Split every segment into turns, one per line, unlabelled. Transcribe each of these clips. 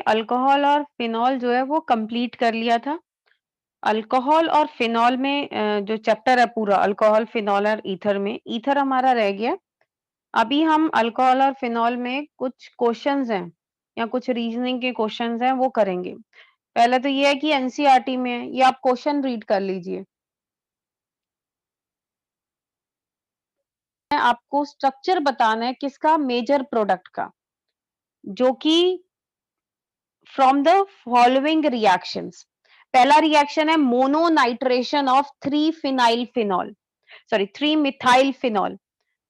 Alcohol और phenol जो है वो कंप्लीट कर लिया था। अल्कोहल और फिनॉल में जो चैप्टर है पूरा अल्कोहल, फिनॉल और ईथर में, ईथर हमारा रह गया। अभी हम अल्कोहल और फिनॉल में कुछ क्वेश्चंस हैं या कुछ रीजनिंग के क्वेश्चंस हैं वो करेंगे। पहले तो ये है कि एनसीईआरटी में है, ये आप क्वेश्चन रीड कर लीजिए। आपको स्ट्रक्चर बताना है किसका, मेजर प्रोडक्ट का, जो कि फ्रॉम द फॉलोइंग रिएक्शंस। पहला रिएक्शन है mononitration of 3 phenyl phenol, sorry 3 methyl phenol.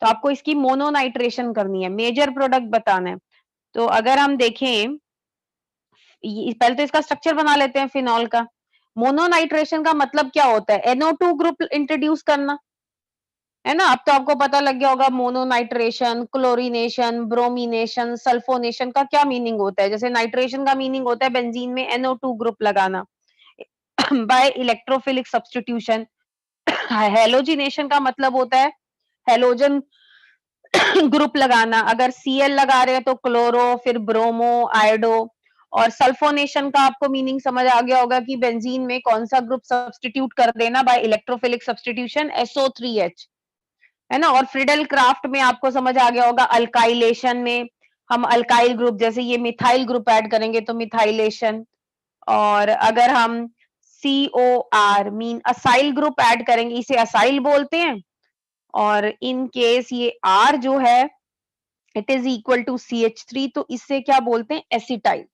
तो आपको इसकी मोनोनाइट्रेशन करनी है, मेजर प्रोडक्ट बताना है। तो अगर हम देखें, पहले तो इसका स्ट्रक्चर बना लेते हैं फिनॉल का। मोनोनाइट्रेशन का मतलब क्या होता है, NO2 ग्रुप इंट्रोड्यूस करना, है ना। अब तो आपको पता लग गया होगा मोनोनाइट्रेशन, क्लोरीनेशन, ब्रोमीनेशन, सल्फोनेशन का क्या मीनिंग होता है। जैसे नाइट्रेशन का मीनिंग होता है बेंजीन में NO2 ग्रुप लगाना बाय इलेक्ट्रोफिलिक सब्स्टिट्यूशन। हेलोजिनेशन का मतलब होता है हेलोजन ग्रुप लगाना। अगर Cl लगा रहे हैं तो क्लोरो, फिर ब्रोमो, आयोडो। और सल्फोनेशन का आपको मीनिंग समझ आ गया होगा कि बेंजीन में कौन सा ग्रुप सब्स्टिट्यूट कर देना बाय इलेक्ट्रोफिलिक सब्स्टिट्यूशन, SO3H, है ना। और फ्रिडल क्राफ्ट में आपको समझ आ गया होगा अल्काइलेशन में हम अल्काइल ग्रुप, जैसे ये मिथाइल ग्रुप ऐड करेंगे तो मिथाइलेशन। और अगर हम COR mean acyl group add करेंगे, इसे असाइल बोलते हैं। और इन केस ये R जो है it is equal to CH3, तो इससे क्या बोलते हैं, एसिटाइल।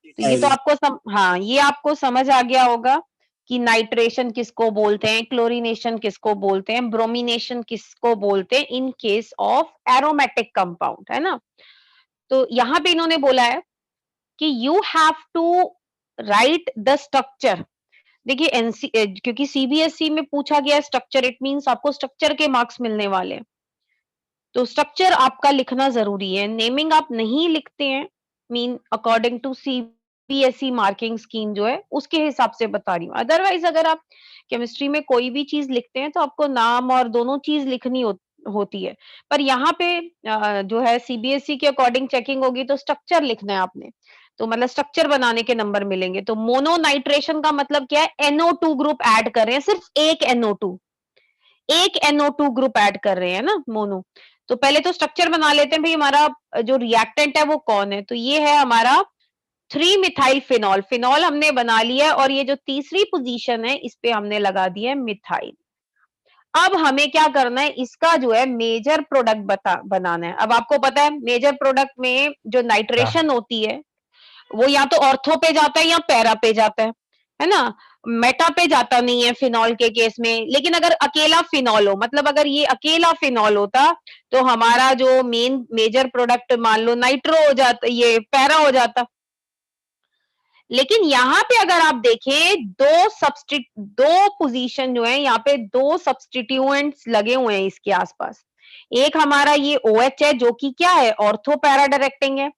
तो ये तो आपको हाँ, ये आपको समझ आ गया होगा कि नाइट्रेशन किसको बोलते हैं, क्लोरीनेशन किसको बोलते हैं, ब्रोमिनेशन किसको बोलते हैं in case of aromatic compound, है ना। तो यहाँ पे इन्होंने बोला है कि you have to write the structure. देखिए क्योंकि CBSE में पूछा गया स्ट्रक्चर, इट मींस आपको स्ट्रक्चर के मार्क्स मिलने वाले हैं। तो स्ट्रक्चर आपका लिखना जरूरी है। नेमिंग आप नहीं लिखते हैं, mean according to CBSE marking scheme जो है उसके हिसाब से बता रही हूँ। अदरवाइज अगर आप केमिस्ट्री में कोई भी चीज लिखते हैं तो आपको नाम और दोनों चीज लिखनी होती है। पर यहाँ पे जो है CBSE के अकॉर्डिंग चेकिंग होगी तो स्ट्रक्चर लिखना है आपने। तो मतलब स्ट्रक्चर बनाने के नंबर मिलेंगे। तो मोनोनाइट्रेशन का मतलब क्या है, NO2 ग्रुप ऐड कर रहे हैं, सिर्फ एक NO2 ग्रुप ऐड कर रहे हैं ना, मोनो। तो पहले तो स्ट्रक्चर बना लेते हैं भाई, हमारा जो रिएक्टेंट है वो कौन है। तो ये है हमारा 3 मिथाइल फिनॉल। फिनॉल हमने बना लिया है और ये जो तीसरी पोजीशन है इस पे हमने लगा दिया है मिथाइल। अब हमें क्या करना है, इसका जो है मेजर प्रोडक्ट बनाना है। अब आपको पता है मेजर प्रोडक्ट में जो नाइट्रेशन होती है वो या तो ऑर्थो पे जाता है या पैरा पे जाता है ना। मेटा पे जाता नहीं है फिनॉल के केस में। लेकिन अगर अकेला फिनॉल हो, मतलब अगर ये अकेला फिनॉल होता तो हमारा जो मेजर प्रोडक्ट मान लो नाइट्रो हो जाता, ये पैरा हो जाता। लेकिन यहाँ पे अगर आप देखें दो पोजीशन जो है, यहाँ पे दो सब्सटीट्यूएंट्स लगे हुए हैं इसके आसपास। एक हमारा ये OH है जो कि क्या है, ऑर्थो पैरा डायरेक्टिंग है।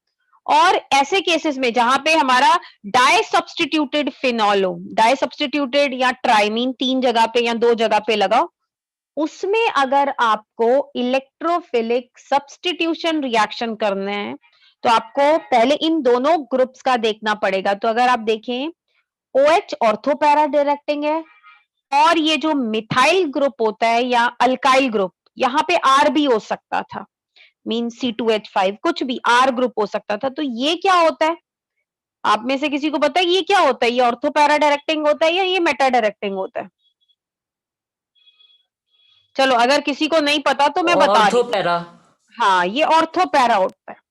और ऐसे केसेस में जहां पे हमारा डाई सब्सटीट्यूटेड फिनॉल हो, डाई सब्सटीट्यूटेड या ट्राइमीन, 3 जगह पे या 2 जगह पे लगाओ, उसमें अगर आपको इलेक्ट्रोफिलिक सब्सटीट्यूशन रिएक्शन करना है तो आपको पहले इन दोनों ग्रुप्स का देखना पड़ेगा। तो अगर आप देखें OH ऑर्थो पैरा डायरेक्टिंग है और ये जो मिथाइल ग्रुप होता है या अल्काइल ग्रुप, यहाँ पे R भी हो सकता था, मीन C2H5, कुछ भी R ग्रुप हो सकता था। तो ये क्या होता है, आप में से किसी को पता है ये क्या होता है, ये ऑर्थो पैरा डायरेक्टिंग होता है या ये मेटा डायरेक्टिंग होता है। चलो अगर किसी को नहीं पता तो मैं बता रही
ऑर्थो
हूँ।
पैरा।
हाँ, ये ऑर्थो पैरा होता है।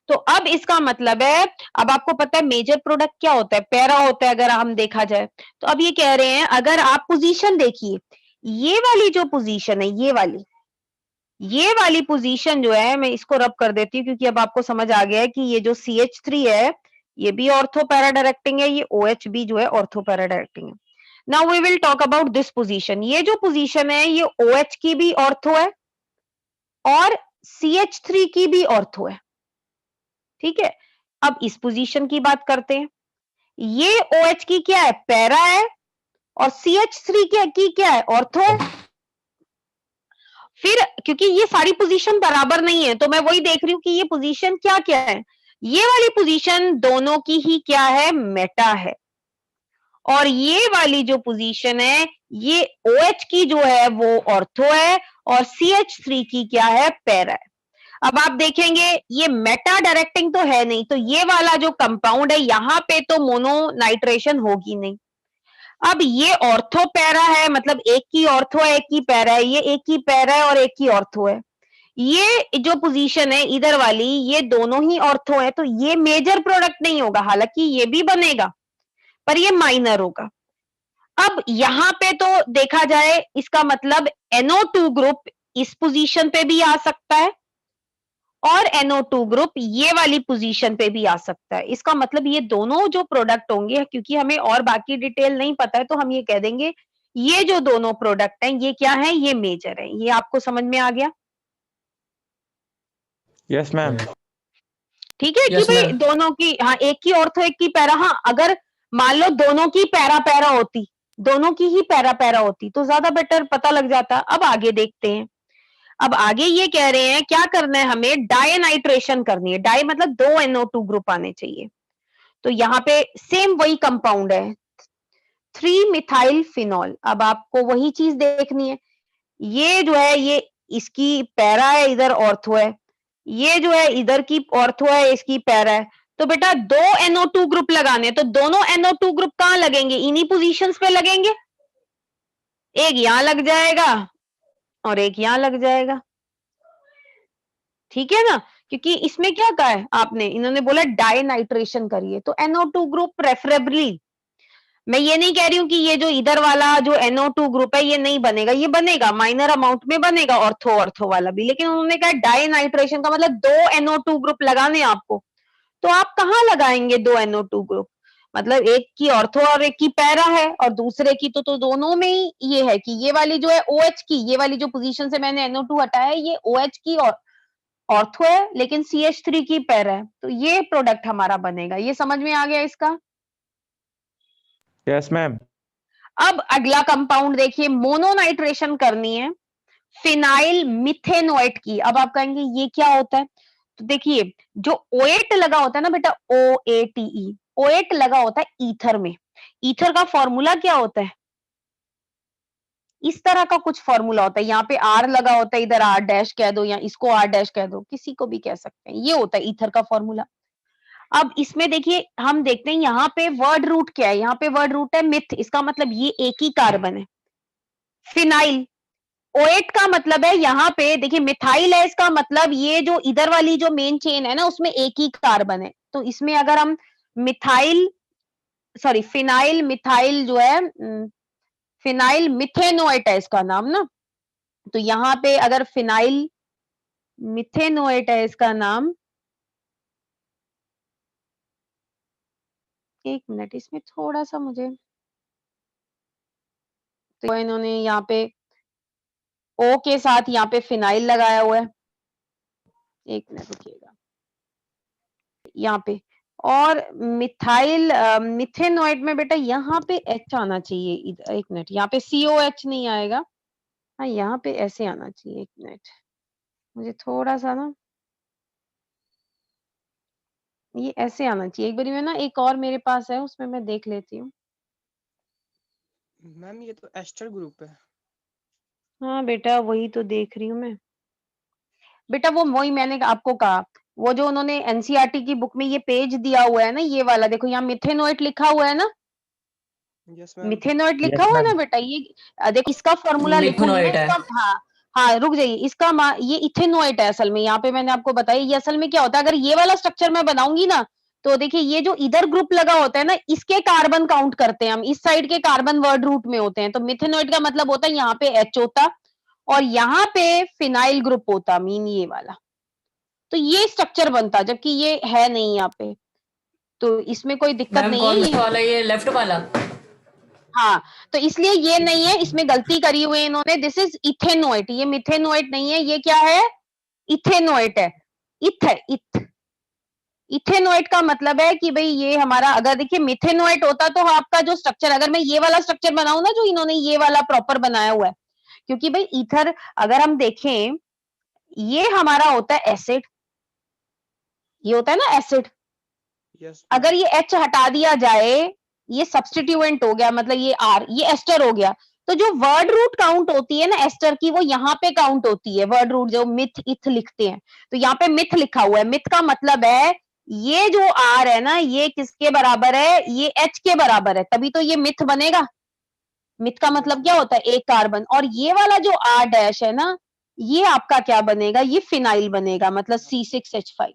तो अब इसका मतलब है, अब आपको पता है मेजर प्रोडक्ट क्या होता है, पैरा होता है अगर हम देखा जाए। तो अब ये कह रहे हैं अगर आप पोजीशन देखिए, ये वाली जो पोजीशन है, ये वाली पोजीशन जो है, मैं इसको रब कर देती हूँ क्योंकि अब आपको समझ आ गया है कि ये जो CH3 है ये भी ऑर्थो पैरा डायरेक्टिंग है, ये OH भी जो है ऑर्थो पैरा डायरेक्टिंग है। Now we will talk about this position. ये जो पोजीशन है ये OH की भी ऑर्थो है और CH3 की भी ऑर्थो है, ठीक है। अब इस पोजीशन की बात करते हैं। ये OH की क्या है, पैरा है, और CH3 की क्या है, ऑर्थो है। फिर क्योंकि ये सारी पोजीशन बराबर नहीं है तो मैं वही देख रही हूँ कि ये पोजीशन क्या क्या है। ये वाली पोजीशन दोनों की ही क्या है, मेटा है, और ये वाली जो पोजीशन है ये OH की जो है वो ऑर्थो है और CH3 की क्या है, पैरा है। अब आप देखेंगे ये मेटा डायरेक्टिंग तो है नहीं, तो ये वाला जो कंपाउंड है यहाँ पे तो मोनो नाइट्रेशन होगी नहीं। अब ये ऑर्थो पैरा है, मतलब एक की ऑर्थो है एक की पैरा है, ये एक की पैरा है और एक की ऑर्थो है। ये जो पोजीशन है इधर वाली, ये दोनों ही ऑर्थो है, तो ये मेजर प्रोडक्ट नहीं होगा, हालांकि ये भी बनेगा पर ये माइनर होगा। अब यहां पे तो देखा जाए इसका मतलब NO2 ग्रुप इस पोजीशन पे भी आ सकता है और NO2 ग्रुप ये वाली पोजीशन पे भी आ सकता है। इसका मतलब ये दोनों जो प्रोडक्ट होंगे, क्योंकि हमें और बाकी डिटेल नहीं पता है, तो हम ये कह देंगे ये जो दोनों प्रोडक्ट हैं ये क्या है, ये मेजर है। ये आपको समझ में आ गया?
Yes ma'am.
ठीक है कि
यस
भाई
मैम।
दोनों की, हाँ एक की ऑर्थो एक की पैरा, हाँ अगर मान लो दोनों की पैरा पैरा होती, दोनों की ही पैरा पैरा होती तो ज्यादा बेटर पता लग जाता। अब आगे देखते हैं। अब आगे ये कह रहे हैं क्या करना है, हमें डायनाइट्रेशन करनी है। डाई मतलब दो NO2 ग्रुप आने चाहिए। तो यहाँ पे सेम वही कंपाउंड है 3 मिथाइल फिनॉल। अब आपको वही चीज देखनी है, ये जो है ये इसकी पैरा है, इधर ऑर्थो है, ये जो है इधर की ऑर्थो है, इसकी पैरा है। तो बेटा दो NO2 ग्रुप लगाने, तो दोनों NO2 ग्रुप कहां लगेंगे, इन्हीं पोजीशंस पे लगेंगे। एक यहां लग जाएगा और एक यहां लग जाएगा, ठीक है ना, क्योंकि इसमें क्या कहा है आपने, इन्होंने बोला डायनाइट्रेशन करिए, तो NO2 ग्रुप प्रेफरेबली। मैं ये नहीं कह रही हूं कि ये जो इधर वाला जो NO2 ग्रुप है ये नहीं बनेगा, ये बनेगा, माइनर अमाउंट में बनेगा, ऑर्थो ऑर्थो वाला भी, लेकिन उन्होंने कहा डायनाइट्रेशन का मतलब दो NO2 ग्रुप लगाने आपको। तो आप कहाँ लगाएंगे दो NO2 ग्रुप, मतलब एक की ऑर्थो और एक की पैरा है, और दूसरे की तो दोनों में ही ये है कि ये वाली जो है OH की, ये वाली जो पोजीशन से मैंने NO2 हटाया है ये OH की और ऑर्थो है, लेकिन CH3 की पैरा है, तो ये प्रोडक्ट हमारा बनेगा। ये समझ में आ गया इसका?
Yes ma'am.
अब अगला कंपाउंड देखिए, मोनोनाइट्रेशन करनी है फिनाइल मिथेनोएट की। अब आप कहेंगे ये क्या होता है, तो देखिए जो ओएट लगा होता है ना बेटा, OATE, ओएट लगा होता है ईथर में। ईथर का फॉर्मूला क्या होता है, इस तरह का कुछ फॉर्मूला होता है, यहाँ पे R लगा होता है, इधर R डैश कह दो या इसको R डैश कह दो, किसी को भी कह सकते हैं, ये होता है ईथर का फॉर्मूला। अब इसमें देखिए हम देखते हैं यहाँ पे वर्ड रूट क्या है, यहाँ पे वर्ड रूट है मिथ, इसका मतलब ये एक ही कार्बन है। फिनाइल, ओएट का मतलब है यहाँ पे देखिए मिथाइल है, इसका मतलब ये जो इधर वाली जो मेन चेन है ना उसमें एक ही कार्बन है, तो इसमें अगर हम मिथाइल सॉरी फिनाइल मिथाइल जो है फिनाइल मिथेनोएट है इसका नाम ना, तो यहाँ पे अगर फिनाइल मिथेनोएट है इसका नाम, एक मिनट इसमें थोड़ा सा मुझे, तो इन्होंने यहाँ पे O के साथ यहाँ पे फिनाइल लगाया हुआ है, एक मिनट रुकिएगा, यहाँ पे, और मिथाइल मिथेनोएट में बेटा यहाँ पे H आना चाहिए, एक मिनट, यहाँ पे COH नहीं आएगा, हाँ यहाँ पे ऐसे आना चाहिए, एक मिनट मुझे थोड़ा सा ना, ये ऐसे आना चाहिए, एक बारी मैं ना एक और मेरे पास है उसमें मैं देख लेती हूँ।
मैम ये तो एस्टर ग्रुप है।
हाँ बेटा वही तो देख रही हूँ मैं, बेटा वो वही मैंने आपको कहा, वो जो उन्होंने एनसीईआरटी की बुक में ये पेज दिया हुआ है ना, ये वाला देखो यहाँ मिथेनोएट लिखा हुआ है ना,
यस मैम।
मिथेनोएट लिखा
यस
हुआ है ना
मैम।
बेटा, ये देखो इसका फॉर्मूला लिखूंगी ना
मिथेनोएट है।
इसका, हाँ हाँ रुक जाइए, इसका ये इथेनोएट है असल में, यहाँ पे मैंने आपको बताया ये असल में क्या होता है, अगर ये वाला स्ट्रक्चर मैं बनाऊंगी ना, तो देखिए ये जो इधर ग्रुप लगा होता है ना इसके कार्बन काउंट करते हैं हम, इस साइड के कार्बन वर्ड रूट में होते हैं, तो मिथेनोएट का मतलब होता है यहाँ पे H होता और यहाँ पे फिनाइल ग्रुप होता, मीन ये वाला, तो ये स्ट्रक्चर बनता, जबकि ये है नहीं यहाँ पे, तो इसमें कोई दिक्कत
मैम
नहीं है
कौन
ये।
सा वाला, ये लेफ्ट वाला?
हाँ तो इसलिए ये नहीं है, इसमें गलती करी हुई है इन्होंने, दिस इज इथेनोएट, ये मिथेनोएट नहीं है, ये क्या है, इथेनोएट है, इथ है इथ, इथेनोएट का मतलब है कि भाई ये हमारा, अगर देखिए मिथेनोएट होता तो आपका जो स्ट्रक्चर, अगर मैं ये वाला स्ट्रक्चर बनाऊं ना जो इन्होंने ये वाला प्रॉपर बनाया हुआ है, क्योंकि भाई ईथर अगर हम देखें ये हमारा होता है एसिड, ये होता है ना एसिड।
यस
अगर ये H हटा दिया जाए, ये सब्स्टिट्यूएंट हो गया, मतलब ये R, ये एस्टर हो गया। तो जो वर्ड रूट काउंट होती है ना एस्टर की, वो यहाँ पे काउंट होती है। वर्ड रूट जो मिथ इथ लिखते हैं, तो यहाँ पे मिथ लिखा हुआ है। मिथ का मतलब है ये जो R है ना, ये किसके बराबर है, ये H के बराबर है, तभी तो ये मिथ बनेगा। मिथ का मतलब क्या होता है, एक कार्बन। और ये वाला जो R डैश है ना, ये आपका क्या बनेगा, ये फिनाइल बनेगा, मतलब C6H5।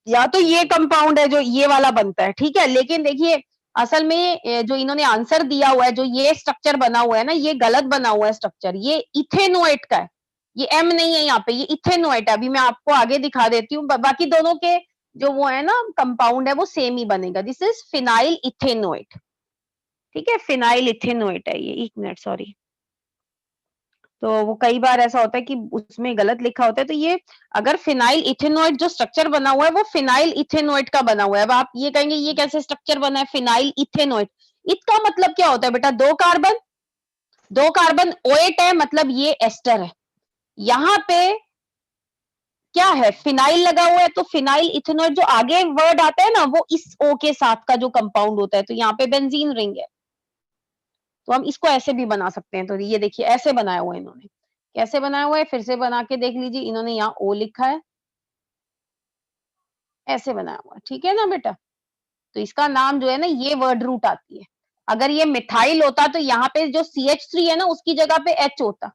या तो ये कंपाउंड है जो ये वाला बनता है, ठीक है। लेकिन देखिए असल में जो इन्होंने आंसर दिया हुआ है, जो ये स्ट्रक्चर बना हुआ है ना, ये गलत बना हुआ है स्ट्रक्चर। ये इथेनोएट का है, ये एम नहीं है यहाँ पे, ये इथेनोएट है। अभी मैं आपको आगे दिखा देती हूँ। बाकी दोनों के जो वो है ना कंपाउंड है, वो सेम ही बनेगा। दिस इज फिनाइल इथेनोएट, ठीक है। फिनाइल इथेनोएट है ये। एक मिनट, सॉरी। तो वो कई बार ऐसा होता है कि उसमें गलत लिखा होता है। तो ये अगर फिनाइल इथेनोएट जो स्ट्रक्चर बना हुआ है, वो फिनाइल इथेनोएट का बना हुआ है। अब आप ये कहेंगे ये कैसे स्ट्रक्चर बना है फिनाइल इथेनोएट। इसका मतलब क्या होता है बेटा, दो कार्बन OH है, मतलब ये एस्टर है। यहाँ पे क्या है, फिनाइल लगा हुआ है, तो फिनाइल इथेनोएट जो आगे वर्ड आता है ना, वो इस O के साथ का जो कंपाउंड होता है। तो यहाँ पे बेंजीन रिंग है। तो हम इसको ऐसे भी बना सकते हैं। तो ये देखिए ऐसे बनाया हुआ है इन्होंने। कैसे बनाया हुआ है, फिर से बना के देख लीजिए। इन्होंने यहाँ O लिखा है, ऐसे बनाया हुआ है, ठीक है ना बेटा। तो इसका नाम जो है ना, ये वर्ड रूट आती है। अगर ये मिथाइल होता तो यहाँ पे जो CH3 है ना, उसकी जगह पे H होता,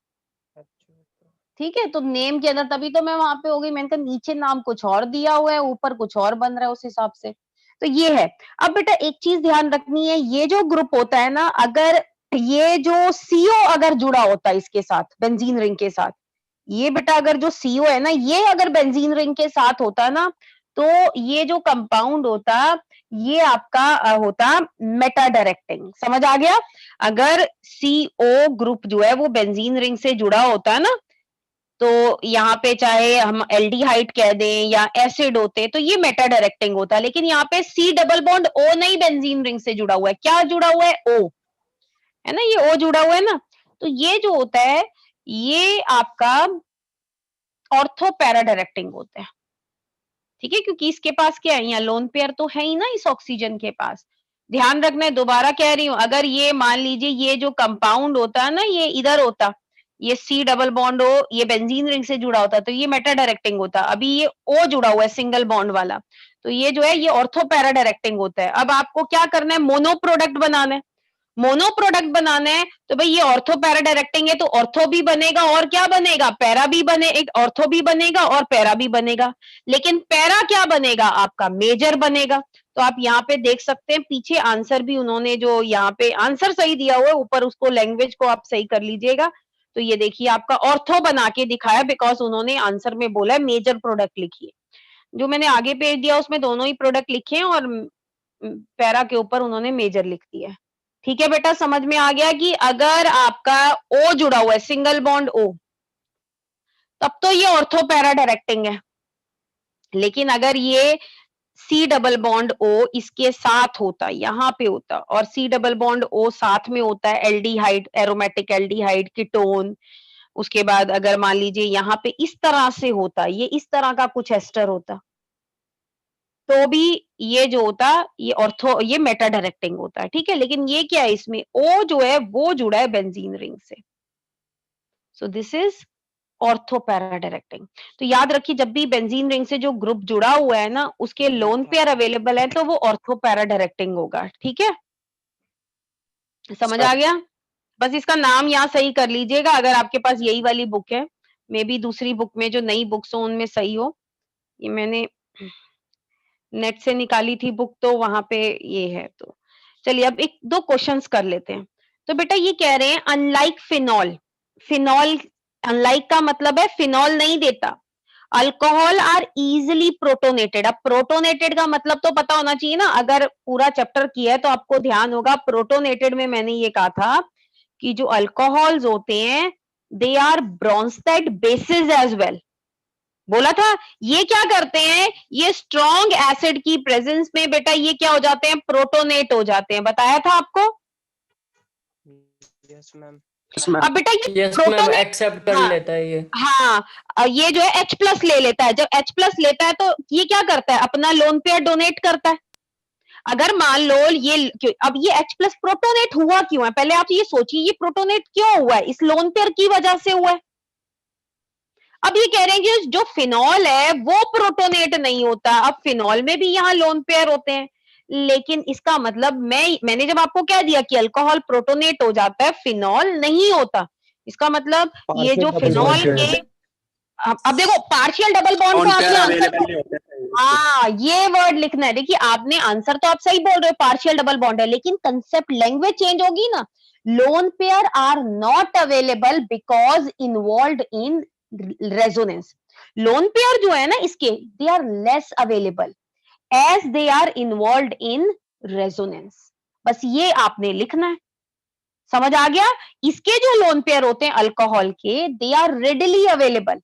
ठीक है। तो नेम के अंदर, तभी तो मैं वहां पे हो गई। मैंने कहा नीचे नाम कुछ और दिया हुआ है, ऊपर कुछ और बन रहा है उस हिसाब से। तो ये है। अब बेटा एक चीज ध्यान रखनी है, ये जो ग्रुप होता है ना, अगर ये जो CO अगर जुड़ा होता है इसके साथ, बेंजीन रिंग के साथ, ये बेटा अगर जो CO है ना, ये अगर बेंजीन रिंग के साथ होता ना, तो ये जो कंपाउंड होता, ये आपका होता मेटा डायरेक्टिंग। समझ आ गया। अगर CO ग्रुप जो है वो बेंजीन रिंग से जुड़ा होता है ना, तो यहाँ पे चाहे हम एल्डिहाइड कह दें या एसिड होते, तो ये मेटा डायरेक्टिंग होता है। लेकिन यहाँ पे C डबल बॉन्ड O नहीं बेंजीन रिंग से जुड़ा हुआ है। क्या जुड़ा हुआ है, O है ना, ये O जुड़ा हुआ है ना। तो ये जो होता है, ये आपका ऑर्थो पैरा डायरेक्टिंग होता है, ठीक है। क्योंकि इसके पास क्या है, यहाँ लोन पेयर तो है ही ना इस ऑक्सीजन के पास। ध्यान रखना है, दोबारा कह रही हूं, अगर ये मान लीजिए ये जो कंपाउंड होता है ना, ये इधर होता, ये C डबल बॉन्ड O, ये बेंजीन रिंग से जुड़ा होता, तो ये मेटा डायरेक्टिंग होता। अभी ये O जुड़ा हुआ है सिंगल बॉन्ड वाला, तो ये जो है ये ऑर्थो पैरा डायरेक्टिंग होता है। अब आपको क्या करना है, मोनो प्रोडक्ट बनाना है। मोनो प्रोडक्ट बनाना है, तो भाई ये ऑर्थो पैरा डायरेक्टिंग है, तो ऑर्थो भी बनेगा और क्या बनेगा, पैरा भी बने, एक ऑर्थो भी बनेगा और पैरा भी बनेगा। लेकिन पैरा क्या बनेगा, आपका मेजर बनेगा। तो आप यहाँ पे देख सकते हैं, पीछे आंसर भी उन्होंने जो यहाँ पे आंसर सही दिया हुआ है, ऊपर उसको लैंग्वेज को आप सही कर लीजिएगा। तो ये देखिए आपका ऑर्थो बना के दिखाया, बिकॉज उन्होंने आंसर में बोला है मेजर प्रोडक्ट लिखिए। जो मैंने आगे पेज दिया उसमें दोनों ही प्रोडक्ट लिखे हैं, और पैरा के ऊपर उन्होंने मेजर लिख दिया है। ठीक है बेटा, समझ में आ गया कि अगर आपका O जुड़ा हुआ है, सिंगल बॉन्ड O, तब तो ये ऑर्थो पैरा डायरेक्टिंग है। लेकिन अगर ये C डबल बॉन्ड O इसके साथ होता, यहाँ पे होता, और C डबल बॉन्ड O साथ में होता है एल्डिहाइड, एरोमेटिक एल्डिहाइड, कीटोन, उसके बाद अगर मान लीजिए यहाँ पे इस तरह से होता, ये इस तरह का कुछ एस्टर होता, तो भी ये जो होता, ये ऑर्थो, ये मेटा डायरेक्टिंग होता है, ठीक है। लेकिन ये क्या है, इसमें O जो है वो जुड़ा है बेंजीन रिंग से। So this is ortho para directing. तो याद रखिए, जब भी बेंजीन रिंग से जो ग्रुप जुड़ा हुआ है ना, उसके लोन पेयर अवेलेबल है, तो वो ऑर्थो पैरा डायरेक्टिंग होगा, ठीक है। समझ आ गया। बस इसका नाम यहाँ सही कर लीजिएगा, अगर आपके पास यही वाली बुक है। मे बी दूसरी बुक में, जो नई बुक्स हो उनमें सही हो। ये मैंने नेट से निकाली थी बुक, तो वहां पे ये है। तो चलिए अब एक दो क्वेश्चंस कर लेते हैं। तो बेटा ये कह रहे हैं अनलाइक फिनॉल, फिनॉल, अनलाइक का मतलब है फिनॉल नहीं देता, अल्कोहल आर इजिली प्रोटोनेटेड। अब प्रोटोनेटेड का मतलब तो पता होना चाहिए ना, अगर पूरा चैप्टर किया है तो आपको ध्यान होगा। प्रोटोनेटेड में मैंने ये कहा था कि जो अल्कोहल्स होते हैं, they are Bronsted bases as well, बोला था। ये क्या करते हैं, ये स्ट्रॉन्ग एसिड की प्रेजेंस में बेटा ये क्या हो जाते हैं, प्रोटोनेट हो जाते हैं। बताया था आपको।
Yes ma'am.
अब बेटा ये
यस मैम,
प्रोटोनेट,
एक्सेप्ट कर
हाँ
लेता है ये।
हाँ, ये जो है H+ ले लेता है। जब H+ लेता है तो ये क्या करता है, अपना लोन पेयर डोनेट करता है। अगर मान लो ये अब ये H+ प्रोटोनेट हुआ क्यों है, पहले आप ये सोचिए, ये प्रोटोनेट क्यों हुआ है, इस लोन पेयर की वजह से हुआ है। अब ये कह रहे हैं कि जो फिनॉल है वो प्रोटोनेट नहीं होता। अब फिनॉल में भी यहाँ लोन पेयर होते हैं, लेकिन इसका मतलब मैंने जब आपको कह दिया कि अल्कोहल प्रोटोनेट हो जाता है, फिनॉल नहीं होता, इसका मतलब ये जो फिनॉल के, अब देखो पार्शियल डबल बॉन्ड को आपने आंसर, हाँ ये वर्ड लिखना है। देखिए आपने आंसर तो आप सही बोल रहे हो, पार्शियल डबल बॉन्ड है, लेकिन कंसेप्ट लैंग्वेज चेंज होगी ना। Lone pair are not available because involve in resonance. Lone pair जो है ना इसके, they are less available as they are involve in resonance. बस ये आपने लिखना है, समझ आ गया। इसके जो लोन पेयर होते हैं अल्कोहल के, दे आर रेडिली अवेलेबल,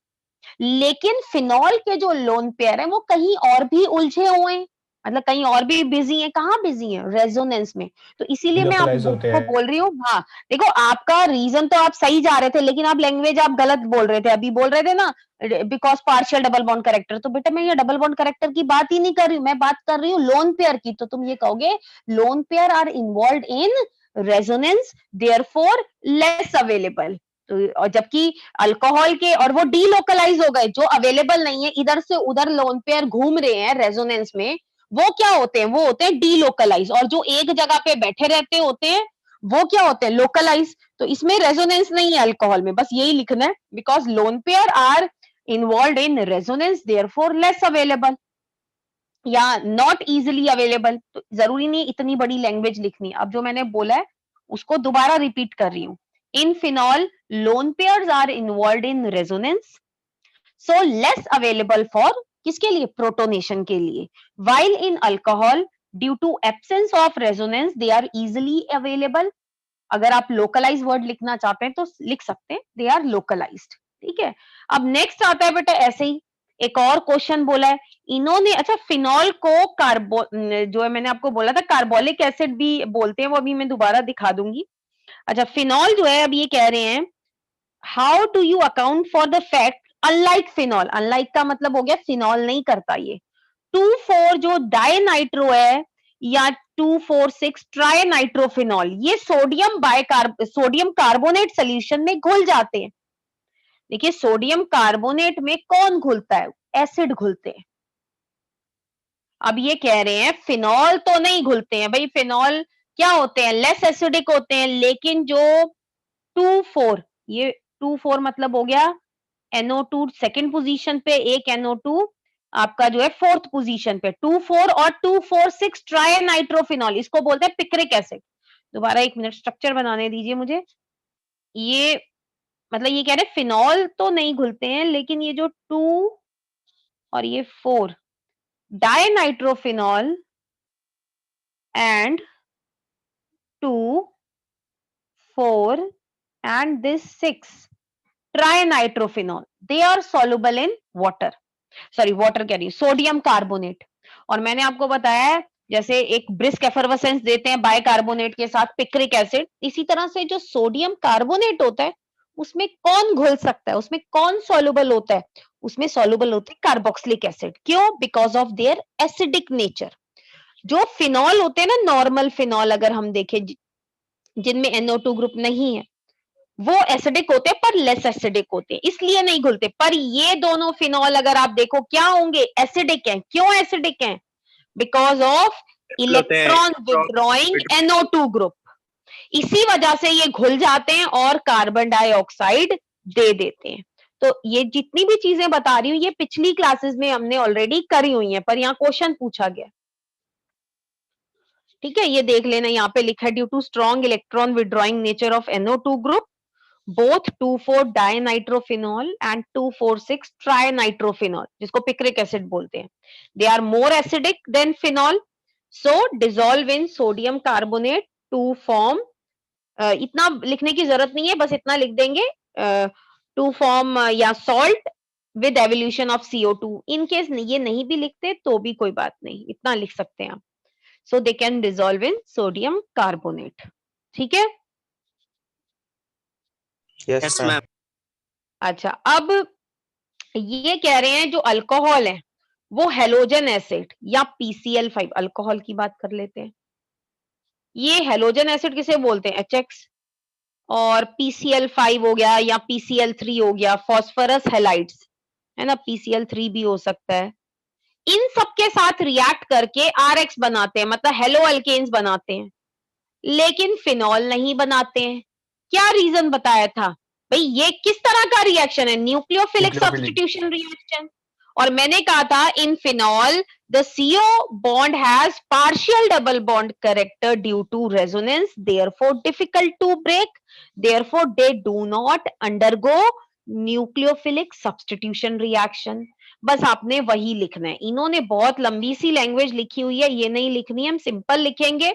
लेकिन फिनॉल के जो लोन पेयर है वो कहीं और भी उलझे हुए हैं, मतलब कहीं और भी बिजी है। कहाँ बिजी है, रेजोनेंस में। तो इसीलिए मैं आपको बोल रही हूँ, हाँ देखो आपका रीजन तो आप सही जा रहे थे, लेकिन आप लैंग्वेज आप गलत बोल रहे थे। अभी बोल रहे थे ना because partial double bond character, तो बेटा मैं ये डबल बॉन्ड करेक्टर की बात ही नहीं कर रही हूँ, मैं बात कर रही हूँ लोन पेयर की। तो तुम ये कहोगे lone pair are involve in resonance, therefore less available. तो और जबकि अल्कोहल के, और वो डीलोकलाइज हो गए, जो अवेलेबल नहीं है, इधर से उधर लोन पेयर घूम रहे हैं रेजोनेंस में, वो क्या होते हैं, वो होते हैं डीलोकलाइज। और जो एक जगह पे बैठे रहते होते हैं वो क्या होते हैं, लोकलाइज। तो इसमें रेजोनेंस नहीं है अल्कोहल में, बस यही लिखना है, because lone pair are involve in resonance therefore less available, या नॉट इजिली अवेलेबल। तो जरूरी नहीं इतनी बड़ी लैंग्वेज लिखनी। अब जो मैंने बोला है उसको दोबारा रिपीट कर रही हूँ। In phenol lone pairs are involve in resonance, so less available for किसके लिए, प्रोटोनेशन के लिए। While in alcohol due to absence of resonance they are easily available. अगर आप लोकलाइज वर्ड लिखना चाहते हैं तो लिख सकते हैं, दे आर लोकलाइज्ड। ठीक है। अब नेक्स्ट आता है बेटा ऐसे ही एक और क्वेश्चन बोला है इन्होंने। अच्छा फिनॉल को कार्बो, जो है मैंने आपको बोला था कार्बोलिक एसिड भी बोलते हैं, वो अभी मैं दोबारा दिखा दूंगी। अच्छा फिनॉल जो है, अब ये कह रहे हैं how do you account for the fact unlike phenol, unlike का मतलब हो गया फिनॉल नहीं करता ये, 2,4 जो डाइनाइट्रो है, या 2,4,6 ट्राई नाइट्रोफिनॉल, ये सोडियम कार्बोनेट सोल्यूशन में घुल जाते हैं। देखिए सोडियम कार्बोनेट में कौन घुलता है, एसिड घुलते हैं। अब ये कह रहे हैं फिनॉल तो नहीं घुलते हैं, भाई फिनॉल क्या होते हैं, लेस एसिडिक होते हैं, लेकिन जो 2,4, ये 2,4 मतलब हो गया NO2 सेकंड पोजीशन पे, एक NO2 आपका जो है फोर्थ पोजीशन पे, 2,4 और 2,4,6 ट्राई नाइट्रोफिनॉल, इसको बोलते हैं पिक्रिक एसिड। दोबारा एक मिनट स्ट्रक्चर बनाने दीजिए मुझे। ये मतलब ये कह रहे हैं फिनॉल तो नहीं घुलते हैं, लेकिन ये जो 2 और ये 4 dinitrophenol and 2, 4 and this 6 trinitrophenol, they are soluble in water, sorry water कह रही हूँ, सोडियम कार्बोनेट। और मैंने आपको बताया है जैसे एक ब्रिस्क एफर्वेसेंस देते हैं बाइकार्बोनेट के साथ पिक्रिक एसिड, इसी तरह से जो सोडियम कार्बोनेट होता है उसमें कौन घुल सकता है, उसमें कौन सॉल्युबल होता है, उसमें सॉल्युबल होते हैं कार्बोक्सिलिक एसिड। क्यों, because of their acidic nature. जो फिनॉल होते हैं ना, नॉर्मल फिनॉल अगर हम देखें जिनमें NO2 ग्रुप नहीं है, वो एसिडिक होते हैं पर लेस एसिडिक होते हैं, इसलिए नहीं घुलते। पर ये दोनों फिनॉल अगर आप देखो क्या होंगे, एसिडिक हैं। क्यों एसिडिक हैं, because of electron withdrawing NO2 group, इसी वजह से ये घुल जाते हैं और कार्बन डाइऑक्साइड दे देते हैं। तो ये जितनी भी चीजें बता रही हूँ ये पिछली क्लासेस में हमने ऑलरेडी करी हुई हैं, पर यहाँ क्वेश्चन पूछा गया। ठीक है, ये देख लेना, यहाँ पे लिखा है due to strong electron withdrawing nature of NO2 group both 2,4 dinitrophenol and 2,4,6 trinitrophenol, जिसको पिक्रिक एसिड बोलते हैं, they are more acidic than phenol, so dissolve in sodium carbonate to form, इतना लिखने की जरूरत नहीं है, बस इतना लिख देंगे टू फॉर्म या salt with evolution of CO2। In case ये नहीं भी लिखते तो भी कोई बात नहीं, इतना लिख सकते हैं आप। So they can dissolve in sodium carbonate. ठीक है,
यस मैम।
अच्छा, अब ये कह रहे हैं जो अल्कोहल है वो हेलोजन एसिड या PCl5, अल्कोहल की बात कर लेते हैं। ये हेलोजन एसिड किसे बोलते हैं? HX, और PCl5 हो गया या PCl3 हो गया, फॉस्फोरस हैलाइड्स, है ना, PCl3 भी हो सकता है। इन सब के साथ रिएक्ट करके RX बनाते हैं, मतलब हेलो अल्केन्स बनाते हैं, लेकिन फिनॉल नहीं बनाते हैं। क्या रीजन बताया था? भाई ये किस तरह का रिएक्शन है? Nucleophilic substitution reaction. और मैंने कहा था इन phenol the CO bond has partial double bond character due to resonance, therefore difficult to break, therefore they do not undergo nucleophilic substitution reaction। बस आपने वही लिखना है। इन्होंने बहुत लंबी सी लैंग्वेज लिखी हुई है, ये नहीं लिखनी है, हम सिंपल लिखेंगे।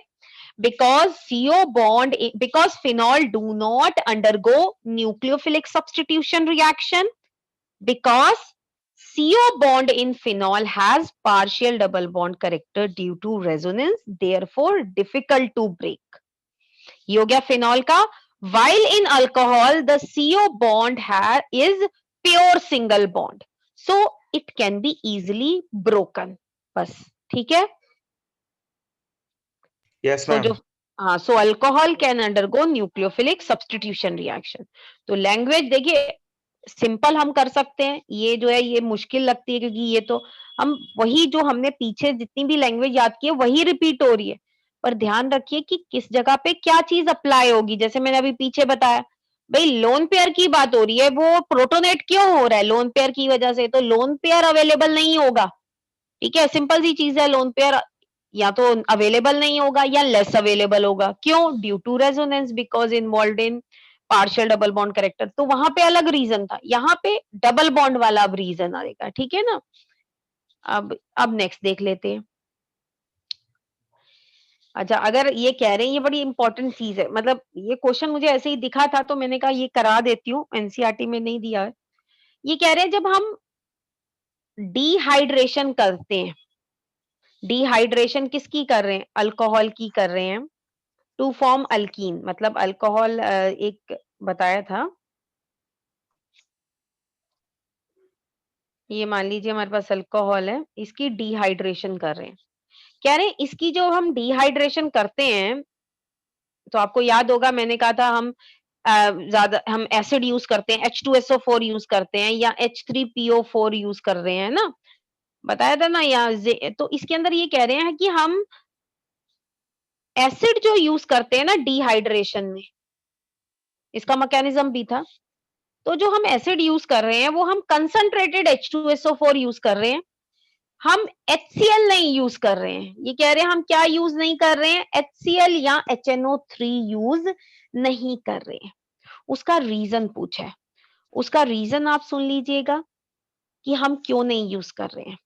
because phenol do not undergo nucleophilic substitution reaction, because CO bond in phenol has partial double bond character due to resonance, therefore difficult to break। ये हो गया phenol का। while in alcohol the CO bond is pure single bond, so it can be easily broken। बस ठीक है।
Yes
तो जो
ma'am.
हाँ, so alcohol can undergo nucleophilic substitution reaction. तो लैंग्वेज देखिए सिंपल हम कर सकते हैं, ये जो है ये मुश्किल लगती है क्योंकि ये तो हम वही जो हमने पीछे जितनी भी लैंग्वेज याद की है वही रिपीट हो रही है, पर ध्यान रखिए कि किस जगह पे क्या चीज अप्लाई होगी। जैसे मैंने अभी पीछे बताया, भाई लोन पेयर की बात हो रही है, वो प्रोटोनेट क्यों हो रहा है? लोन पेयर की वजह से। तो लोन पेयर अवेलेबल नहीं होगा, ठीक है, सिंपल सी चीज है। लोन पेयर या तो अवेलेबल नहीं होगा या लेस अवेलेबल होगा। क्यों? Due to resonance, because involved in partial double bond character. तो वहां पे अलग रीजन था, यहाँ पे डबल बॉन्ड वाला अब रीजन आएगा, ठीक है ना। अब नेक्स्ट देख लेते हैं। अच्छा, अगर ये कह रहे हैं, ये बड़ी इंपॉर्टेंट चीज है, मतलब ये क्वेश्चन मुझे ऐसे ही दिखा था तो मैंने कहा ये करा देती हूँ, एनसीईआरटी में नहीं दिया है। ये कह रहे हैं जब हम डिहाइड्रेशन करते हैं, डिहाइड्रेशन किसकी कर रहे हैं? अल्कोहल की कर रहे हैं, टू फॉर्म अल्कीन। मतलब अल्कोहल एक बताया था, ये मान लीजिए हमारे पास अल्कोहल है, इसकी डिहाइड्रेशन कर रहे हैं। कह रहे हैं इसकी जो हम डिहाइड्रेशन करते हैं, तो आपको याद होगा मैंने कहा था हम ज्यादा हम एसिड यूज करते हैं, H2SO4 यूज करते हैं या H3PO4 यूज कर रहे हैं ना, बताया था ना। या तो इसके अंदर ये कह रहे हैं कि हम एसिड जो यूज करते हैं ना डिहाइड्रेशन में, इसका मैकेनिज्म भी था। तो जो हम एसिड यूज कर रहे हैं वो हम कंसंट्रेटेड H2SO4 यूज कर रहे हैं, हम HCl नहीं यूज कर रहे हैं। ये कह रहे हैं हम क्या यूज नहीं कर रहे हैं? HCl या HNO3 यूज नहीं कर रहे हैं। उसका रीजन पूछा है, उसका रीजन आप सुन लीजिएगा कि हम क्यों नहीं यूज कर रहे हैं।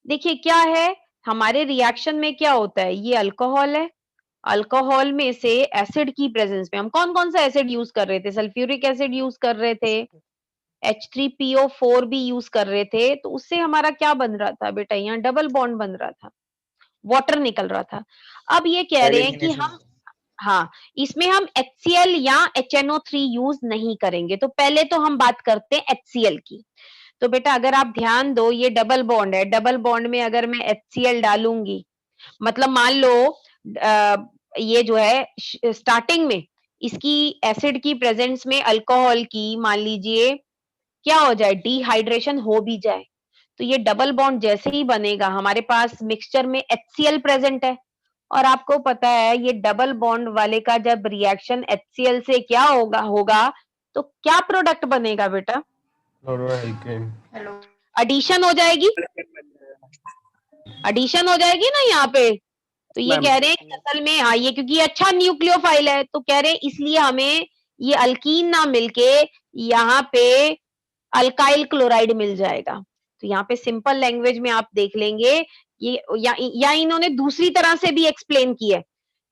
देखिए क्या है, हमारे रिएक्शन में क्या होता है, ये अल्कोहल है, अल्कोहल में से एसिड की प्रेजेंस में हम कौन कौन सा एसिड यूज कर रहे थे? सल्फ्यूरिक एसिड यूज कर रहे थे, H3PO4 भी यूज कर रहे थे, तो उससे हमारा क्या बन रहा था बेटा? यहाँ डबल बॉन्ड बन रहा था, वाटर निकल रहा था। अब ये कह रहे हैं कि हम हाँ, इसमें हम HCl या HNO3 यूज नहीं करेंगे। तो पहले तो हम बात करते हैं HCl की। तो बेटा अगर आप ध्यान दो, ये डबल बॉन्ड है, डबल बॉन्ड में अगर मैं HCl डालूंगी, मतलब मान लो ये जो है स्टार्टिंग में इसकी एसिड की प्रेजेंस में अल्कोहल की मान लीजिए क्या हो जाए, डिहाइड्रेशन हो भी जाए, तो ये डबल बॉन्ड जैसे ही बनेगा हमारे पास मिक्सचर में HCl प्रेजेंट है, और आपको पता है ये डबल बॉन्ड वाले का जब रिएक्शन HCl से क्या होगा होगा तो क्या प्रोडक्ट बनेगा बेटा? एडिशन हो जाएगी, एडिशन हो जाएगी ना यहाँ पे। तो ये कह रहे हैं कि असल में हाँ, ये क्योंकि अच्छा न्यूक्लियोफाइल है तो कह रहे हैं इसलिए हमें ये अल्कीन ना मिलके यहाँ पे अल्काइल क्लोराइड मिल जाएगा। तो यहाँ पे सिंपल लैंग्वेज में आप देख लेंगे ये, या इन्होंने दूसरी तरह से भी एक्सप्लेन किया है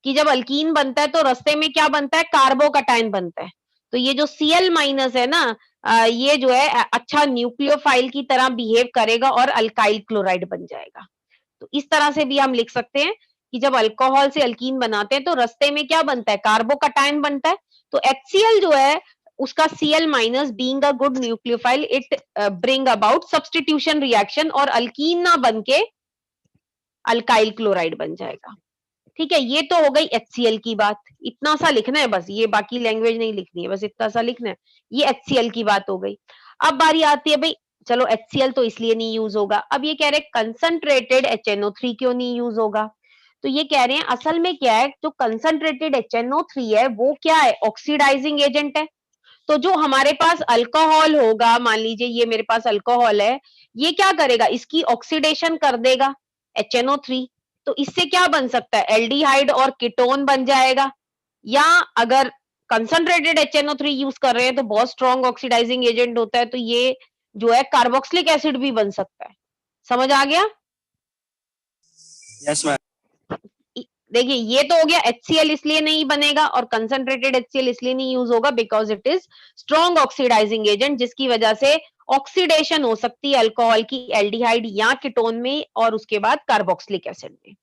कि जब अल्कीन बनता है तो रास्ते में क्या बनता है? कार्बोकटायन बनता है। तो ये जो Cl माइनस है ना, ये जो है अच्छा न्यूक्लियोफाइल की तरह बिहेव करेगा और अल्काइल क्लोराइड बन जाएगा। तो इस तरह से भी हम लिख सकते हैं कि जब अल्कोहल से अल्कीन बनाते हैं तो रास्ते में क्या बनता है? कार्बोकटायन बनता है। तो HCl जो है उसका Cl minus being a good nucleophile it bring about substitution reaction और अल्कीन ना बन के अल्काइल क्लोराइड बन जाएगा। ठीक है, ये तो हो गई HCl की बात, इतना सा लिखना है बस, ये बाकी लैंग्वेज नहीं लिखनी है, बस इतना सा लिखना है। ये HCl की बात हो गई। अब बारी आती है भाई, चलो HCl तो इसलिए नहीं यूज होगा। अब ये कह रहे हैं कंसंट्रेटेड HNO3 क्यों नहीं यूज होगा? तो ये कह रहे हैं असल में क्या है, जो कंसंट्रेटेड HNO3 है वो क्या है, ऑक्सीडाइजिंग एजेंट है। तो जो हमारे पास अल्कोहल होगा, मान लीजिए ये मेरे पास अल्कोहल है, ये क्या करेगा, इसकी ऑक्सीडेशन कर देगा HNO3, तो इससे क्या बन सकता है, एल्डिहाइड और कीटोन बन जाएगा। या अगर कंसंट्रेटेड HNO3 यूज कर रहे हैं तो बहुत स्ट्रॉन्ग ऑक्सीडाइजिंग एजेंट होता है, तो ये जो है कार्बोक्सिलिक एसिड भी बन सकता है। समझ आ गया?
Yes ma'am.
देखिए ये तो हो गया, HCl इसलिए नहीं बनेगा और कंसंट्रेटेड HCl इसलिए नहीं यूज होगा because it is strong oxidizing agent, जिसकी वजह से ऑक्सीडेशन हो सकती है अल्कोहल की एल्डिहाइड या कीटोन में और उसके बाद कार्बोक्सिलिक एसिड में।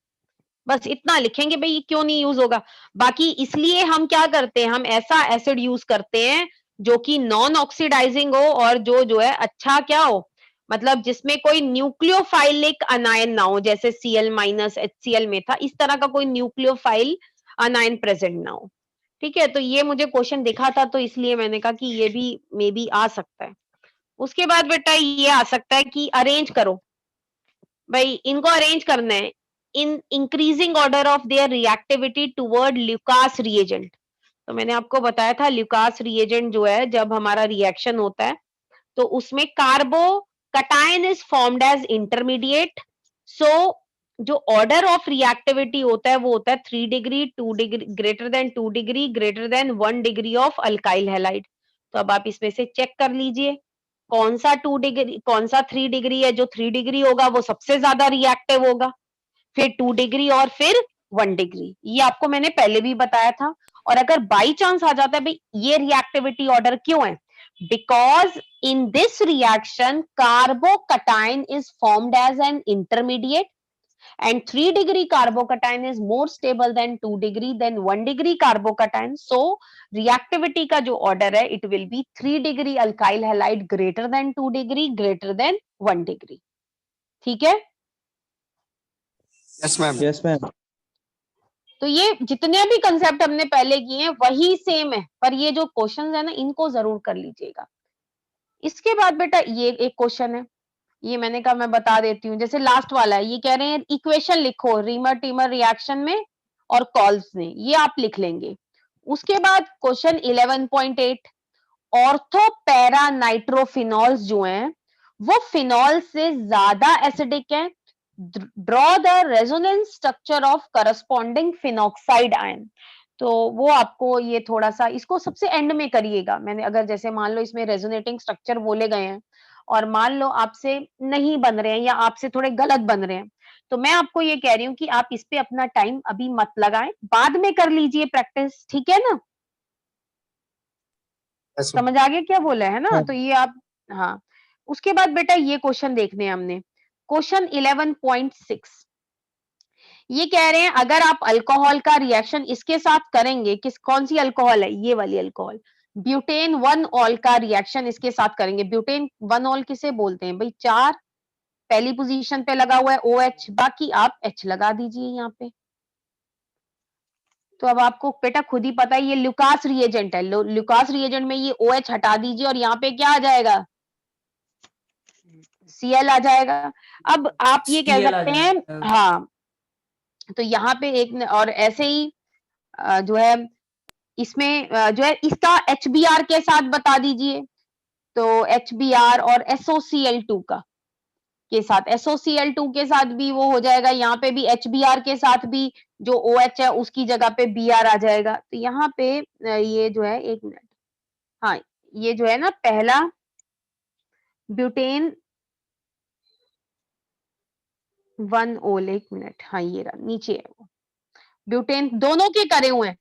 बस इतना लिखेंगे भाई, ये क्यों नहीं यूज होगा। बाकी इसलिए हम क्या करते हैं, हम ऐसा एसिड यूज करते हैं जो कि नॉन ऑक्सीडाइजिंग हो और जो है अच्छा क्या हो, मतलब जिसमें कोई न्यूक्लियोफाइलिक अनायन ना हो, जैसे Cl माइनस HCl में था, इस तरह का कोई न्यूक्लियोफाइल अनायन प्रेजेंट ना हो। ठीक है, तो ये मुझे क्वेश्चन दिखा था तो इसलिए मैंने कहा कि ये भी मे बी आ सकता है। उसके बाद बेटा ये आ सकता है कि अरेंज करो, भाई इनको अरेंज करना है in increasing order of their reactivity toward Lucas reagent. तो मैंने आपको बताया था ल्यूकास रिएजेंट जो है, जब हमारा रिएक्शन होता है तो उसमें carbocation is formed as intermediate. So जो ऑर्डर ऑफ रिएक्टिविटी होता है वो होता है 3 degree, 2 degree, greater than 2 degree, greater than 1 degree of alkyl halide. तो अब आप इसमें से चेक कर लीजिए कौन सा 2 डिग्री कौन सा 3 डिग्री है। जो 3 डिग्री होगा वो सबसे ज्यादा रिएक्टिव होगा, फिर 2 डिग्री और फिर 1 डिग्री। ये आपको मैंने पहले भी बताया था। और अगर बाई चांस आ जाता है भाई ये रिएक्टिविटी ऑर्डर क्यों है, because in this reaction carbocation is formed as an intermediate and 3 degree carbocation is more stable than 2 degree than 1 degree carbocation. So reactivity का जो order है it will be 3 degree alkyl halide greater than 2 degree greater than 1 degree. ठीक है?
Yes ma'am.
Yes ma'am.
तो ये जितने भी concept हमने पहले किए हैं वही सेम है, पर ये जो क्वेश्चंस है ना इनको जरूर कर लीजिएगा। इसके बाद बेटा ये एक क्वेश्चन है, ये मैंने कहा मैं बता देती हूँ। जैसे लास्ट वाला है, ये कह रहे हैं इक्वेशन लिखो रीमर टीमर रिएक्शन में और कॉल्स में, ये आप लिख लेंगे। उसके बाद क्वेश्चन 11.8, ऑर्थो पैरा नाइट्रोफिनॉल्स जो हैं वो फिनॉल से ज्यादा एसिडिक हैं। Draw the resonance structure of corresponding phenoxide ion. तो वो आपको ये थोड़ा सा इसको सबसे एंड में करिएगा। मैंने अगर जैसे मान लो इसमें रेजोनेटिंग स्ट्रक्चर बोले गए हैं और मान लो आपसे नहीं बन रहे हैं या आपसे थोड़े गलत बन रहे हैं, तो मैं आपको ये कह रही हूँ कि आप इस पे अपना टाइम अभी मत लगाएं, बाद में कर लीजिए प्रैक्टिस। ठीक है ना?
Yes ma'am.
समझ आ गया क्या बोला है ना? तो ये आप, हाँ। उसके बाद बेटा ये क्वेश्चन देखने हैं हमने, क्वेश्चन 11.6। ये कह रहे हैं अगर आप अल्कोहल का रिएक्शन इसके साथ करेंगे, किस कौन सी अल्कोहल है, ये वाली अल्कोहल, ब्यूटेन 1 ऑल का रिएक्शन इसके साथ करेंगे। ब्यूटेन 1 ऑल किसे बोलते हैं भाई, 4 पहली पोजीशन पे लगा हुआ है OH, बाकी आप H लगा दीजिए यहाँ पे। तो अब आपको बेटा खुद ही पता है ये ल्यूकास रिएजेंट है, ल्यूकास रिएजेंट में ये OH हटा दीजिए और यहाँ पे क्या आ जाएगा, Cl आ जाएगा। अब आप ये कह
Cl आ
सकते हैं,
जाएगा।
हाँ, तो यहाँ पे एक और ऐसे ही जो है इसमें जो है इसका HBr के साथ बता दीजिए। तो HBr और SOCl2 का के साथ, SOCl2 के साथ भी वो हो जाएगा। यहाँ पे भी HBr के साथ भी जो OH है उसकी जगह पे Br आ जाएगा। तो यहाँ पे ये जो है, एक मिनट, हाँ, ये जो है ना पहला ब्यूटेन 1 ओल, एक मिनट, हाँ ये रहा नीचे है वो ब्यूटेन, दोनों के करे हुए हैं।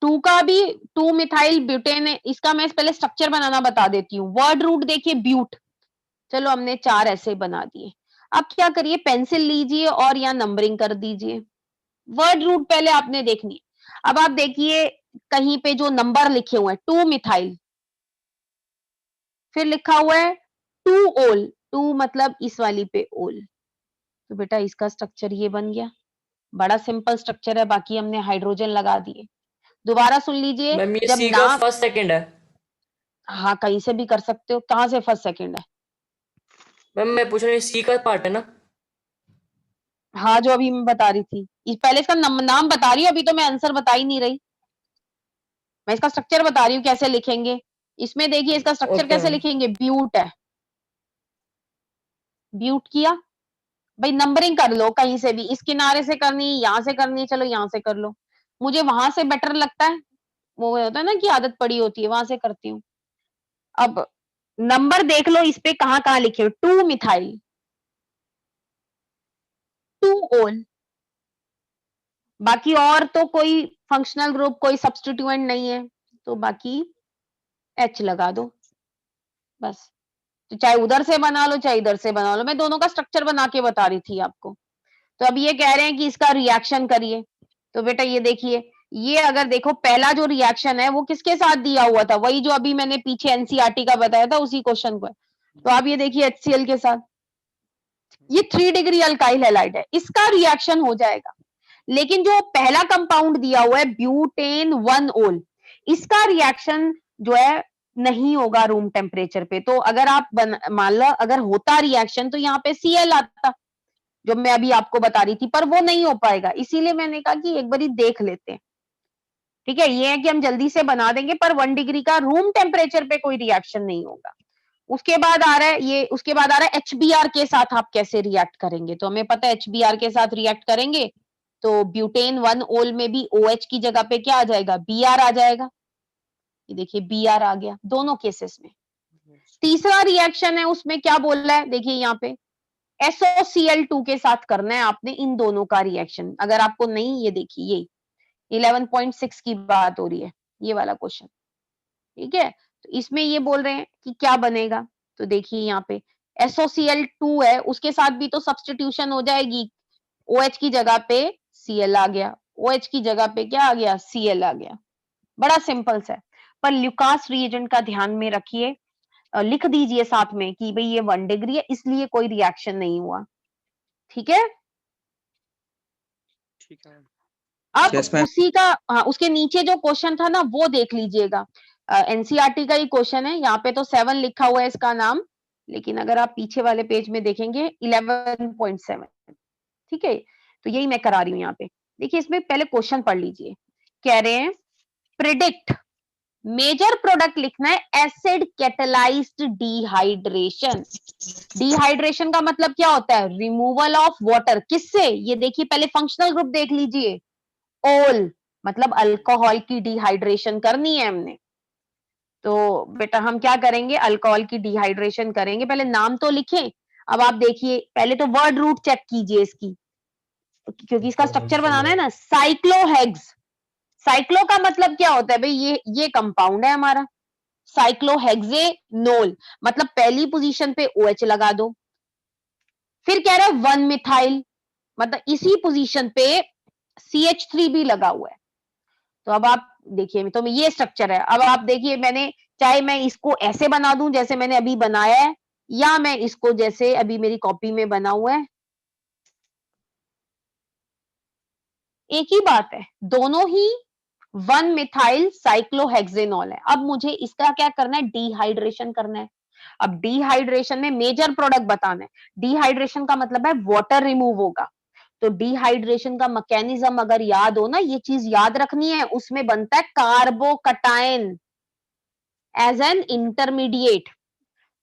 2 का भी 2 मिथाइल ब्यूटेन है। इसका मैं पहले स्ट्रक्चर बनाना बता देती हूँ। वर्ड रूट देखिए ब्यूट, चलो हमने 4 ऐसे बना दिए। अब क्या करिए, पेंसिल लीजिए और यहाँ नंबरिंग कर दीजिए। वर्ड रूट पहले आपने देखनी है। अब आप देखिए कहीं पे जो नंबर लिखे हुए हैं 2 मिथाइल, फिर लिखा हुआ है 2 ओल, 2 मतलब इस वाली पे ओल, तो बेटा इसका स्ट्रक्चर ये बन गया। बड़ा सिंपल स्ट्रक्चर है, बाकी हमने हाइड्रोजन लगा दिए। दोबारा सुन लीजिए,
मैम ये
जब
सी का
नाम,
फर्स्ट सेकंड है।
हाँ कहीं से भी कर सकते हो, कहाँ से फर्स्ट सेकंड है?
मैम मैं पूछ रहा हूँ सी का पार्ट है ना?
हाँ जो अभी मैं बता रही थी, पहले इसका नाम बता रही हूँ, अभी तो मैं आंसर बता ही नहीं रही, मैं इसका स्ट्रक्चर बता रही हूँ कैसे लिखेंगे। इसमें देखिए इसका स्ट्रक्चर
ओके
कैसे
मैम।
लिखेंगे, ब्यूट है, ब्यूट किया, भाई नंबरिंग कर लो कहीं से भी, इस किनारे से करनी, यहाँ से करनी, चलो यहाँ से कर लो, मुझे वहां से बेटर लगता है, वो होता है ना कि आदत पड़ी होती है, वहां से करती हूँ। अब नंबर देख लो इस पे कहाँ कहाँ लिखे हो, 2 मिथाइल, 2 ओल, बाकी और तो कोई फंक्शनल ग्रुप, कोई सब्स्टिट्यूएंट नहीं है, तो बाकी एच लगा दो बस। तो चाहे उधर से बना लो चाहे इधर से बना लो, मैं दोनों का स्ट्रक्चर बना के बता रही थी आपको। तो अब ये कह रहे हैं कि इसका रिएक्शन करिए, तो बेटा ये देखिए, ये अगर देखो पहला जो रिएक्शन है वो किसके साथ दिया हुआ था, वही जो अभी मैंने पीछे एनसीईआरटी का बताया था उसी क्वेश्चन को, तो आप ये देखिए HCl के साथ, ये 3 डिग्री अल्काइल हैलाइड है, इसका रिएक्शन हो जाएगा। लेकिन जो पहला कंपाउंड दिया हुआ है ब्यूटेन 1 ओल, इसका रिएक्शन जो है नहीं होगा रूम टेम्परेचर पे। तो अगर आप मान लो अगर होता रिएक्शन तो यहाँ पे Cl आता, जो मैं अभी आपको बता रही थी, पर वो नहीं हो पाएगा, इसीलिए मैंने कहा कि एक बारी देख लेते हैं। ठीक है, ये है कि हम जल्दी से बना देंगे, पर 1 डिग्री का रूम टेम्परेचर पे कोई रिएक्शन नहीं होगा। उसके बाद आ रहा है ये, उसके बाद आ रहा है HBr के साथ आप कैसे रिएक्ट करेंगे, तो हमें पता है HBr के साथ रिएक्ट करेंगे तो ब्यूटेन 1 ओल में भी OH की जगह पे क्या आ जाएगा, Br आ जाएगा। ये देखिए Br आ गया दोनों केसेस में। तीसरा रिएक्शन है उसमें क्या बोल रहा है, देखिए यहाँ पे SOCl2 के साथ करना है आपने इन दोनों का रिएक्शन। अगर आपको नहीं, ये देखिए ये 11.6 की बात हो रही है, ये वाला क्वेश्चन, ठीक है। तो इसमें ये बोल रहे हैं कि क्या बनेगा, तो देखिए यहाँ पे SOCl2 है, उसके साथ भी तो सब्स्टिट्यूशन हो जाएगी, OH की जगह पे Cl आ गया, OH की जगह पे क्या आ गया, Cl आ गया। बड़ा सिंपल सा है, पर ल्यूकास रिएजेंट का ध्यान में रखिए, लिख दीजिए साथ में कि भाई ये 1 डिग्री है इसलिए कोई रिएक्शन नहीं हुआ, ठीक है।
ठीक है मैम।
अब
यस मैम।
उसी का, हाँ उसके नीचे जो क्वेश्चन था ना वो देख लीजिएगा, एनसीईआरटी का ही क्वेश्चन है, यहाँ पे तो 7 लिखा हुआ है इसका नाम, लेकिन अगर आप पीछे वाले पेज में देखेंगे 11.7, ठीक है। तो यही मैं करा रही हूँ यहाँ पे, देखिए इसमें पहले क्वेश्चन पढ़ लीजिए, कह रहे हैं प्रिडिक्ट मेजर प्रोडक्ट लिखना है एसिड कैटेलाइज्ड डिहाइड्रेशन। डिहाइड्रेशन का मतलब क्या होता है, रिमूवल ऑफ वाटर, किससे, ये देखिए पहले फंक्शनल ग्रुप देख लीजिए, ओल मतलब अल्कोहल की डिहाइड्रेशन करनी है हमने, तो बेटा हम क्या करेंगे, अल्कोहल की डिहाइड्रेशन करेंगे। पहले नाम तो लिखें, अब आप देखिए पहले तो वर्ड रूट चेक कीजिए इसकी, क्योंकि इसका स्ट्रक्चर बनाना है ना, साइक्लोहेक्स, साइक्लो का मतलब क्या होता है भाई, ये कंपाउंड है हमारा, साइक्लोहेक्सेनोल, मतलब पहली पोजीशन पे OH लगा दो, फिर कह रहा है 1 मिथाइल, मतलब इसी पोजीशन पे CH3 भी लगा हुआ है। तो अब आप देखिए, तो ये स्ट्रक्चर है, अब आप देखिए मैंने, चाहे मैं इसको ऐसे बना दूं जैसे मैंने अभी बनाया है, या मैं इसको जैसे अभी मेरी कॉपी में बना हुआ है, एक ही बात है, दोनों ही 1 मिथाइल साइक्लोहेक्सेनॉल है। अब मुझे इसका क्या करना है, डिहाइड्रेशन करना है। अब डिहाइड्रेशन में मेजर प्रोडक्ट बताना है, डिहाइड्रेशन का मतलब है वाटर रिमूव होगा, तो डिहाइड्रेशन का मैकेनिज्म अगर याद हो ना, ये चीज याद रखनी है, उसमें बनता है कार्बोकटायन एज एन इंटरमीडिएट,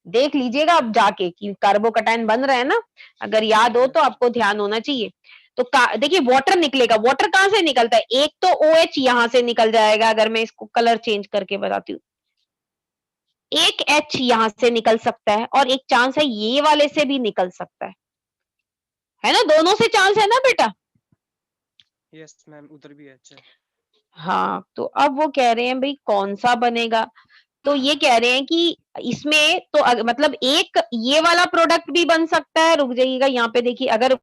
देख लीजिएगा अब जाके कि कार्बोकटायन बन रहे हैं ना, अगर याद हो तो आपको ध्यान होना चाहिए। तो देखिए वाटर निकलेगा, वाटर कहां से निकलता है, एक तो OH यहां से निकल जाएगा, अगर मैं इसको कलर चेंज करके बताती हूँ, एक H यहां से निकल सकता है, और एक चांस है ये वाले से भी निकल सकता है ना, दोनों से चांस है ना बेटा।
यस मैम, उधर भी है। अच्छा
हाँ, तो अब वो कह रहे हैं भाई कौन सा बनेगा, तो ये कह रहे हैं कि इसमें तो मतलब एक ये वाला प्रोडक्ट भी बन सकता है, रुक जाइएगा यहाँ पे देखिए, अगर